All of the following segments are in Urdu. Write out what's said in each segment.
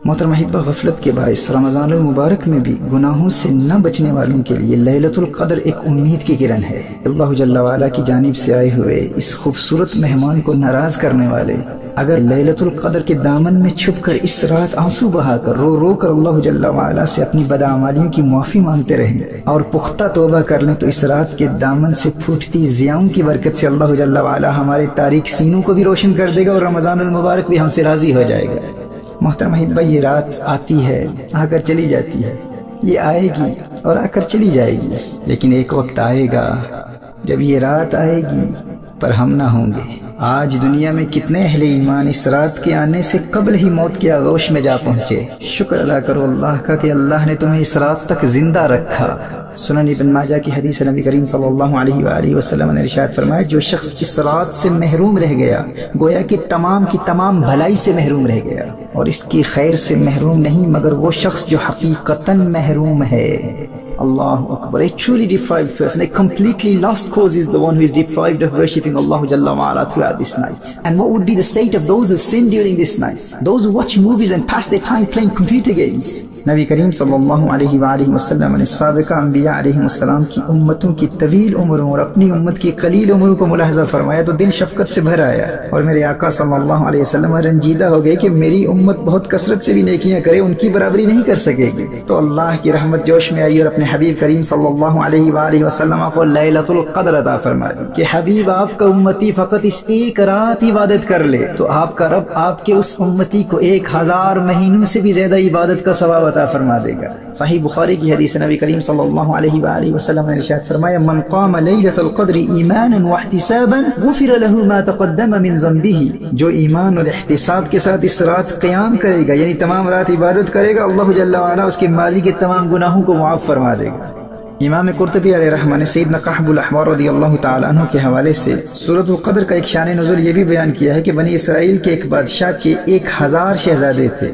محترم احبہ، غفلت کے باعث رمضان المبارک میں بھی گناہوں سے نہ بچنے والوں کے لیے لیلۃ القدر ایک امید کی کرن ہے۔ اللہ جل وعلا کی جانب سے آئے ہوئے اس خوبصورت مہمان کو ناراض کرنے والے اگر لیلۃ القدر کے دامن میں چھپ کر اس رات آنسو بہا کر رو رو کر اللہ جل وعلا سے اپنی بداعمالیوں کی معافی مانگتے رہیں اور پختہ توبہ کر لیں تو اس رات کے دامن سے پھوٹتی ضیاؤں کی برکت سے اللہ جل وعلا ہمارے تاریک سینوں کو بھی روشن کر دے گا اور رمضان المبارک بھی ہم سے راضی ہو جائے گا۔ محترم احبہ، یہ رات آتی ہے، آ کر چلی جاتی ہے، یہ آئے گی اور آ کر چلی جائے گی، لیکن ایک وقت آئے گا جب یہ رات آئے گی پر ہم نہ ہوں گے۔ آج دنیا میں کتنے اہل ایمان اس رات کے آنے سے قبل ہی موت کے آغوش میں جا پہنچے۔ شکر ادا کرو اللہ کا کہ اللہ نے تمہیں اس رات تک زندہ رکھا۔ سنن ابن ماجہ کی حدیث نبی کریم صلی اللہ علیہ وآلہ وسلم نے ارشاد فرمایا، جو شخص اس رات سے محروم رہ گیا گویا کہ تمام کی تمام بھلائی سے محروم رہ گیا، اور اس کی خیر سے محروم نہیں مگر وہ شخص جو حقیقتاً محروم ہے۔ اللہ اکبر. A truly deprived person, a completely lost cause is the one who is deprived of worshipping Allah Jalla wa'ala throughout this night. And what would be the state of those who sin during this night? Those who watch movies and pass their time playing computer games. نبی کریم صلی اللہ علیہ وآلہ وسلم نے سابقہ انبیاء علیہ السلام کی امتوں کی طویل عمروں اور اپنی امت کی قلیل عمروں کو ملاحظہ فرمایا تو دل شفقت سے بھر آیا، اور میرے آقا صلی اللہ علیہ وسلم رنجیدہ ہو گئے کہ میری امت بہت کثرت سے بھی نیکیاں کرے ان کی برابری نہیں کر سکے گی۔ تو اللہ کی رحمت جوش میں آئی اور اپنے حبیب کریم صلی اللہ علیہ وآلہ وسلم کو لیلۃ القدر عطا فرما دی کہ حبیب آپ کا امتی فقط اس ایک رات عبادت کر لے تو آپ کا رب آپ کے اس امتی کو 1000 مہینوں سے بھی زیادہ عبادت کا ثواب عطا فرما دے گا۔ صحیح بخاری کی حدیث نبی کریم صلی اللہ علیہ وآلہ وسلم نے ارشاد فرمایا، من قام لیلۃ القدر ایمانا واحتسابا غفر له ما تقدم من ذنبه، جو ایمان اور احتساب کے ساتھ اس رات قیام کرے گا یعنی تمام رات عبادت کرے گا، اللہ جل وعلا اس کے ماضی کے تمام گناہوں کو معاف فرما دے گا۔ امام قرطبی علیہ رحمہ نے سیدنا کعب الاحبار رضی اللہ تعالیٰ عنہ کے حوالے سے سورۃ القدر کا ایک شان نزول یہ بھی بیان کیا ہے کہ بنی اسرائیل کے ایک بادشاہ کے 1000 شہزادے تھے،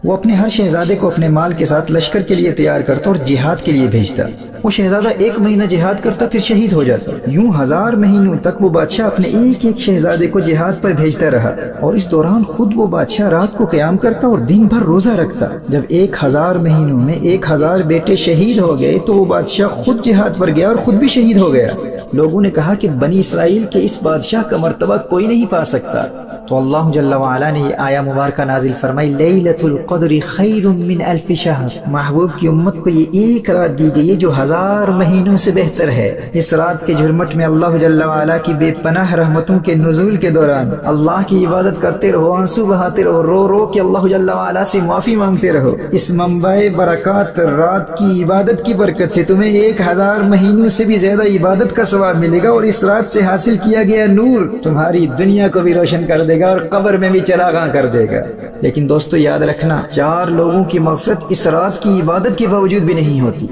وہ اپنے ہر شہزادے کو اپنے مال کے ساتھ لشکر کے لیے تیار کرتا اور جہاد کے لیے بھیجتا۔ وہ شہزادہ 1 مہینہ جہاد کرتا پھر شہید ہو جاتا۔ یوں 1000 مہینوں تک وہ بادشاہ اپنے ایک ایک شہزادے کو جہاد پر بھیجتا رہا، اور اس دوران خود وہ بادشاہ رات کو قیام کرتا اور دن بھر روزہ رکھتا۔ جب 1000 مہینوں میں 1000 بیٹے شہید ہو گئے تو وہ بادشاہ خود جہاد پر گیا اور خود بھی شہید ہو گیا۔ لوگوں نے کہا کہ بنی اسرائیل کے اس بادشاہ کا مرتبہ کوئی نہیں پا سکتا، تو اللہ جل وعلا نے یہ آیہ مبارکہ نازل فرمائی، لیلۃ القدر خیر من 1000 شہر، محبوب کی امت کو یہ ایک رات دی گئی ہے جو 1000 مہینوں سے بہتر ہے۔ اس رات کے جھرمٹ میں اللہ جل وعلا کی بے پناہ رحمتوں کے نزول کے دوران اللہ کی عبادت کرتے رہو، آنسو بہاتے رہو، رو رو کے اللہ جل وعلا سے معافی مانگتے رہو۔ اس منبع برکات رات کی عبادت کی برکت سے تمہیں 1000 مہینوں سے بھی زیادہ عبادت کا ثواب ملے گا، اور اس رات سے حاصل کیا گیا نور تمہاری دنیا کو بھی روشن کر دے گا اور قبر میں بھی چراغاں کر دے گا۔ لیکن دوستو یاد رکھنا، 4 لوگوں کی مغفرت اس رات کی عبادت کے باوجود بھی نہیں ہوتی۔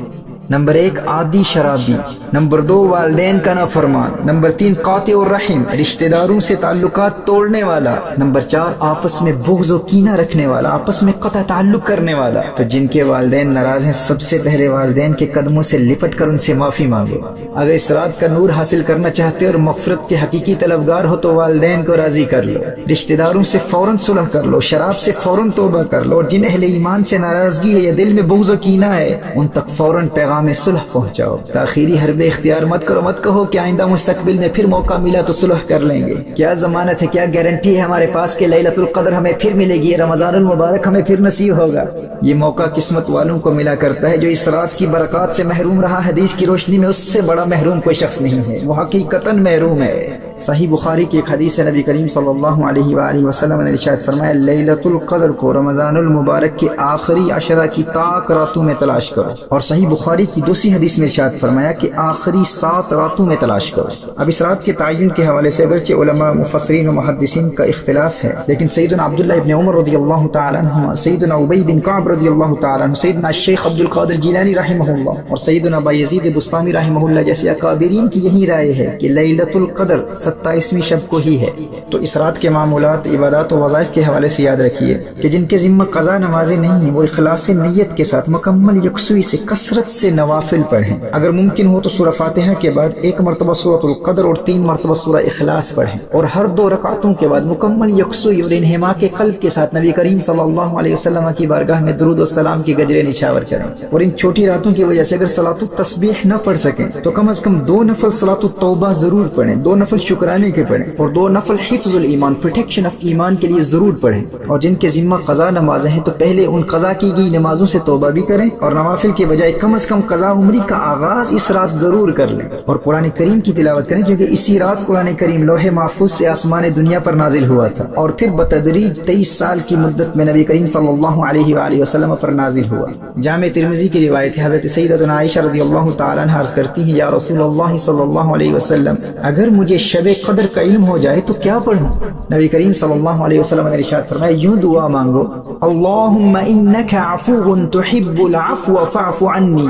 نمبر 1 عادی شرابی، نمبر 2 والدین کا نافرمان، نمبر 3 قاطع الرحم، رشتہ داروں سے تعلقات توڑنے والا، نمبر 4 آپس میں بغض و کینہ رکھنے والا، آپس میں قطع تعلق کرنے والا۔ تو جن کے والدین ناراض ہیں سب سے پہلے والدین کے قدموں سے لپٹ کر ان سے معافی مانگو۔ اگر اس رات کا نور حاصل کرنا چاہتے اور مغفرت کے حقیقی طلبگار ہو تو والدین کو راضی کر لو، رشتہ داروں سے فوراً صلح کر لو، شراب سے فوراً توبہ کر لو، اور جن اہل ایمان سے ناراضگی ہے یا دل میں بغض و کینہ ہے ان تک فوراً پیغام صلح پہنچاؤ۔ تاخیری حرب اختیار مت کرو، مت کہو کہ آئندہ مستقبل میں پھر موقع ملا تو صلح کر لیں گے۔ کیا ضمانت ہے، کیا گارنٹی ہے ہمارے پاس کہ لیلۃ القدر ہمیں پھر ملے گی، رمضان المبارک ہمیں پھر نصیب ہوگا؟ یہ موقع قسمت والوں کو ملا کرتا ہے، جو اس رات کی برکات سے محروم رہا حدیث کی روشنی میں اس سے بڑا محروم کوئی شخص نہیں ہے، وہ حقیقتاً محروم ہے۔ صحیح بخاری کی ایک حدیث ہے، نبی کریم صلی اللہ علیہ وآلہ وسلم نے ارشاد فرمایا، لیلۃ القدر کو رمضان المبارک کے آخری 10 کی طاق راتوں میں تلاش کرو، اور صحیح بخاری کی دوسری حدیث میں ارشاد فرمایا کہ آخری 7 راتوں میں تلاش کرو۔ اب اس رات کے تعین کے حوالے سے اگرچہ علماء مفسرین و محدثین کا اختلاف ہے، لیکن سیدنا عبداللہ ابن عمر رضی اللہ تعالیٰ عنہ، سیدنا ابی بن کعب رضی اللہ تعالیٰ عنہ، سیدنا الشیخ عبد القادر جیلانی رحمہ اللہ اور سیدنا بایزید بسطامی رحمہ اللہ جیسے اکابرین کی یہی رائے ہے کہ لیلۃ القدر 27ویں شب کو ہی ہے۔ تو اس رات کے معمولات، عبادات و وظائف کے حوالے سے یاد رکھیے کہ جن کے ذمہ قضا نمازیں نہیں ہیں وہ اخلاص نیت کے ساتھ مکمل یکسوئی سے کثرت سے نوافل پڑھیں۔ اگر ممکن ہو تو سورہ فاتحہ کے بعد 1 مرتبہ سورۃ القدر اور 3 مرتبہ سورہ اخلاص پڑھیں، اور ہر 2 رکعتوں کے بعد مکمل یکسوئی اور انہماک قلب کے ساتھ نبی کریم صلی اللہ علیہ وسلم کی بارگاہ میں درود و سلام کی گجرے نچھاور کریں۔ اور ان چھوٹی راتوں کی وجہ سے اگر صلاۃ التسبیح نہ پڑھ سکیں تو کم از کم 2 نفل صلاۃ التوبہ ضرور پڑھیں، 2 نفل شکرانے کے پڑھیں، اور 2 نفل حفظ الایمان، پروٹیکشن آف ایمان کے لیے ضرور پڑھیں۔ اور جن کے ذمہ قضا نمازیں ہیں تو پہلے ان قضا کی گئی نمازوں سے توبہ بھی کریں، اور نوافل کے بجائے کم از کم قضا عمری کا آغاز اس رات ضرور کر لیں، اور قرآن کریم کی تلاوت کریں، کیونکہ اسی رات قرآن کریم لوح محفوظ سے آسمان دنیا پر نازل ہوا تھا، اور پھر بتدریج 23 سال کی مدت میں نبی کریم صلی اللہ علیہ وآلہ وسلم پر نازل ہوا۔ جامع ترمذی کی روایت ہے، حضرت سیدتنا عائشہ رضی اللہ تعالیٰ عنہ عرض کرتی ہیں، یا رسول اللہ صلی اللہ علیہ وسلم، اگر مجھے شب قدر کا علم ہو جائے تو کیا پڑھوں؟ نبی کریم صلی اللہ علیہ وسلم نے ارشاد فرمایا، یوں دعا مانگو، اللہم انک عفو تحب العفو فاعف عنی،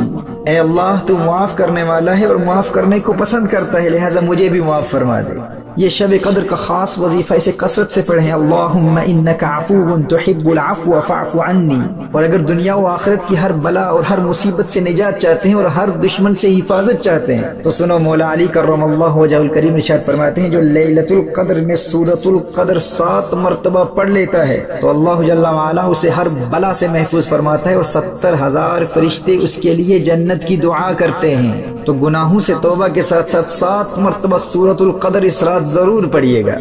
اے اللہ تو معاف کرنے والا ہے اور معاف کرنے کو پسند کرتا ہے، لہذا مجھے بھی معاف فرما دے۔ یہ شب قدر کا خاص وظیفہ، اسے کثرت سے پڑھیں، اللہم انک عفو تحب العفو فاعف عنی۔ اور اگر دنیا و آخرت کی ہر بلا اور ہر مصیبت سے نجات چاہتے ہیں اور ہر دشمن سے حفاظت چاہتے ہیں تو سنو، مولا علی کرم اللہ وجہہ الکریم ارشاد فرماتے ہیں، جو لیلۃ القدر میں سورۃ القدر 7 مرتبہ پڑھ لیتا ہے تو اللہ جل وعلا اسے ہر بلا سے محفوظ فرماتا ہے، اور 70,000 فرشتے اس کے لیے جنت کی دعا کرتے ہیں۔ تو گناہوں سے توبہ کے ساتھ ساتھ 7 مرتبہ سورۃ القدر اس رات ضرور پڑھیے گا۔